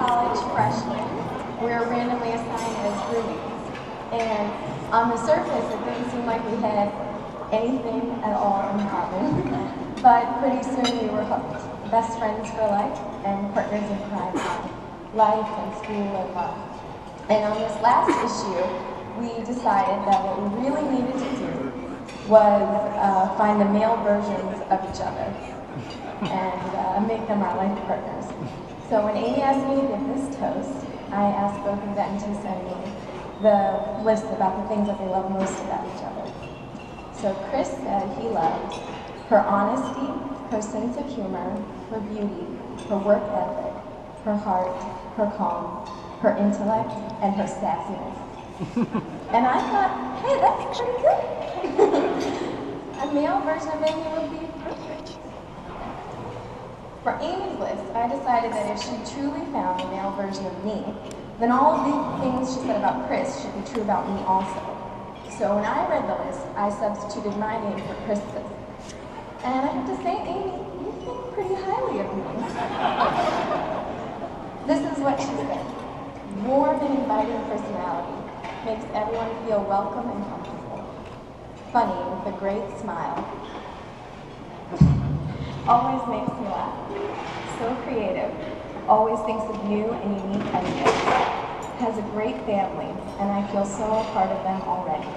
college freshmen, we were randomly assigned as roommates. And on the surface, it didn't seem like we had anything at all in common. But pretty soon we were hooked. Best friends for life and partners in crime on life and school and love. And on this last issue, we decided that what we really needed to do was find the male versions of each other and make them our life partners. So when Amy asked me to give this toast, I asked both of them to send me the list about the things that they love most about each other. So Chris said he loved her honesty, her sense of humor, her beauty, her work ethic, her heart, her calm, her intellect, and her sassiness. And I thought, hey, that's pretty good. A male version of Amy would be perfect. For Amy's list, I decided that if she truly found a male version of me, then all of the things she said about Chris should be true about me also. So when I read the list, I substituted my name for Chris's. And I have to say, Amy, you think pretty highly of me. This is what she said. Warm and inviting personality makes everyone feel welcome and comfortable. Funny with a great smile. Always makes me laugh. So creative. Always thinks of new and unique ideas. Has a great family, and I feel so a part of them already.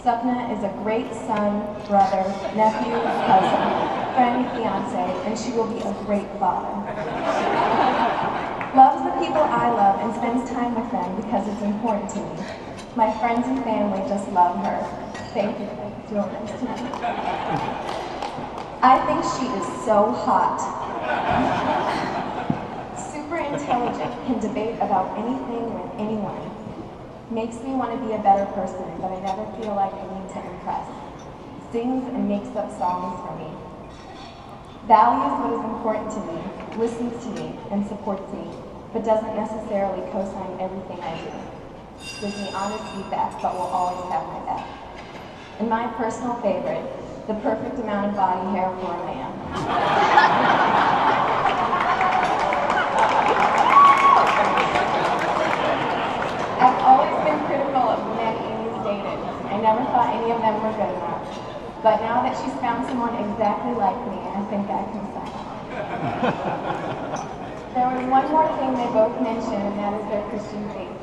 Sapna is a great son, brother, nephew, cousin, friend, fiance, and she will be a great father. Loves the people I love and spends time with them because it's important to me. My friends and family just love her. Thank you for doing this to me. I think she is so hot. Super intelligent, can debate about anything with anyone. Makes me want to be a better person, but I never feel like I need to impress. Sings and makes up songs for me. Values what is important to me, listens to me, and supports me, but doesn't necessarily co-sign everything I do. Gives me honest feedback, but will always have my back. And my personal favorite, the perfect amount of body hair for a man. I've always been critical of men Amy's dated. I never thought any of them were good enough. But now that she's found someone exactly like me, I think I can sign on. There was one more thing they both mentioned, and that is their Christian faith.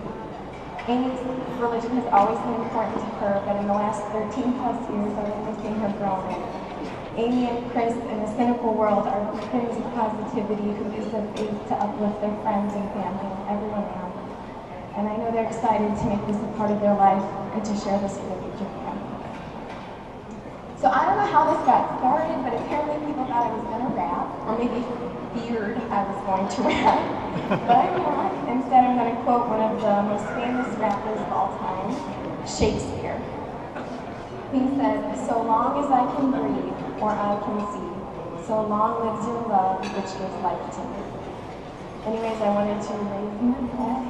Amy's religion has always been important to her, but in the last 13 plus years, I've only seen her growing. Amy and Chris in the cynical world are beacons of positivity who use their faith to uplift their friends and family and everyone around them. And I know they're excited to make this a part of their life and to share this with a future family. So I don't know how this got started, but apparently people thought I was going to rap, or maybe feared I was going to rap, but I'm not. Instead, I'm going to quote one of the most famous rappers of all time, Shakespeare. He said, "So long as I can breathe, or I can see, so long lives your love, which gives life to me." Anyways, I wanted to raise my glass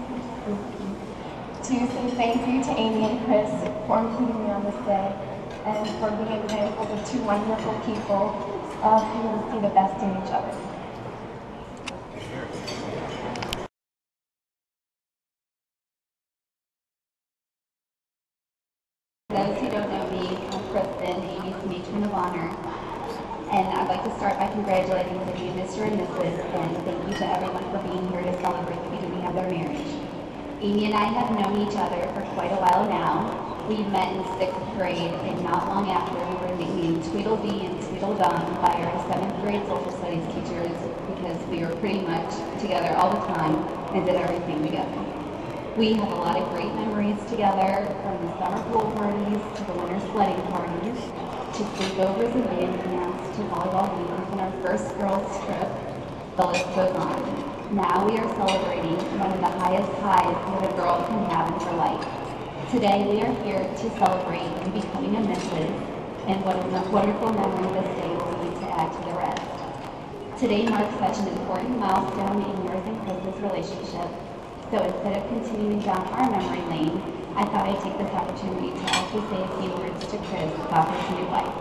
to say thank you to Amy and Chris for including me on this day, and for being examples of two wonderful people who see the best in each other. For those who don't know me, I'm Kristen, Amy's matron of honor, and I'd like to start by congratulating the new Mr. and Mrs. and thank you to everyone for being here to celebrate the beginning of their marriage. Amy and I have known each other for quite a while now. We met in 6th grade, and not long after we were nicknamed Tweedledee and Tweedledum by our 7th grade social studies teachers because we were pretty much together all the time and did everything together. We have a lot of great memories together, from the summer pool parties to the winter sledding parties, to sleepovers and band camps, to volleyball games and our first girls trip. The list goes on. Now we are celebrating one of the highest highs that a girl can have in her life. Today we are here to celebrate you becoming a Mrs. and what a wonderful memory this day will be to add to the rest. Today marks such an important milestone in yours and Chris's relationship. So instead of continuing down our memory lane, I thought I'd take this opportunity to also say a few words to Chris about his new wife.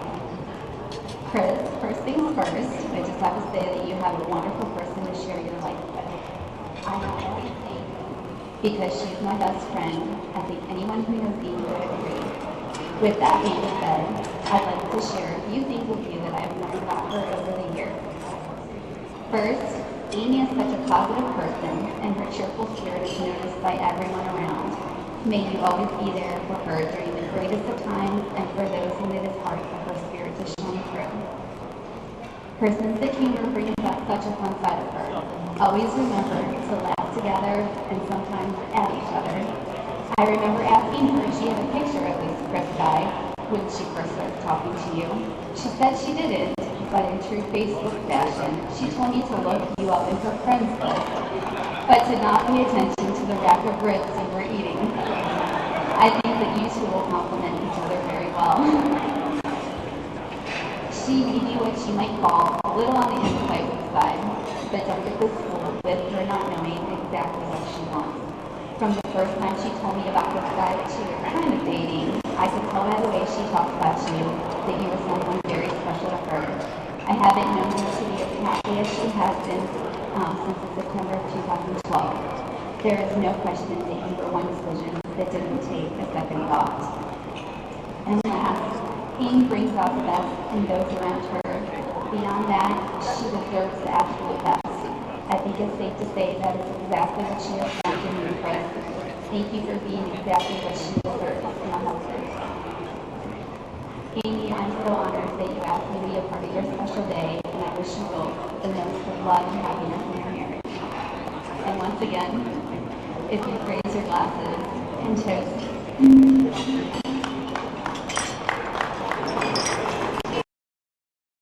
Chris, first things first, I just have to say that you have a wonderful person to share your life with. I not only think, because she's my best friend, I think anyone who knows Amy would agree. With that being said, I'd like to share a few things with you that I've learned about her over the years. First, Amy is such a positive person, and her cheerful spirit is noticed by everyone around. May you always be there for her during the greatest of times and for those whom it is hard for her spirit to shine through. Her sense of humor brings out such a fun side of her. Always remember to laugh together and sometimes at each other. I remember asking her if she had a picture of this Chris guy when she first started talking to you. She said she didn't, but in true Facebook fashion, she told me to look you up in her friends list, but to not pay attention to the rack of ribs you were eating. I think that you two will complement each other very well. She may be what you might call a little on the indecisive side, but don't get this fooled with her not knowing exactly what she wants. From the first time she told me about this guy that she was kind of dating, I could tell by the way she talked about you that you were someone very special to her. I haven't known her to be as happy as she has been since September of 2012. There is no question that you were one decision that didn't take a second thought. And last, Amy brings out the best in those around her. Beyond that, she deserves the absolute best. I think it's safe to say that it's exactly what she has done to me, Chris. Thank you for being exactly what she deserves in a husband. Amy, I'm so honored that you asked me to be a part of your special day, and I wish you both the most of love and happiness in your marriage. And once again, if you raise your glasses and toast.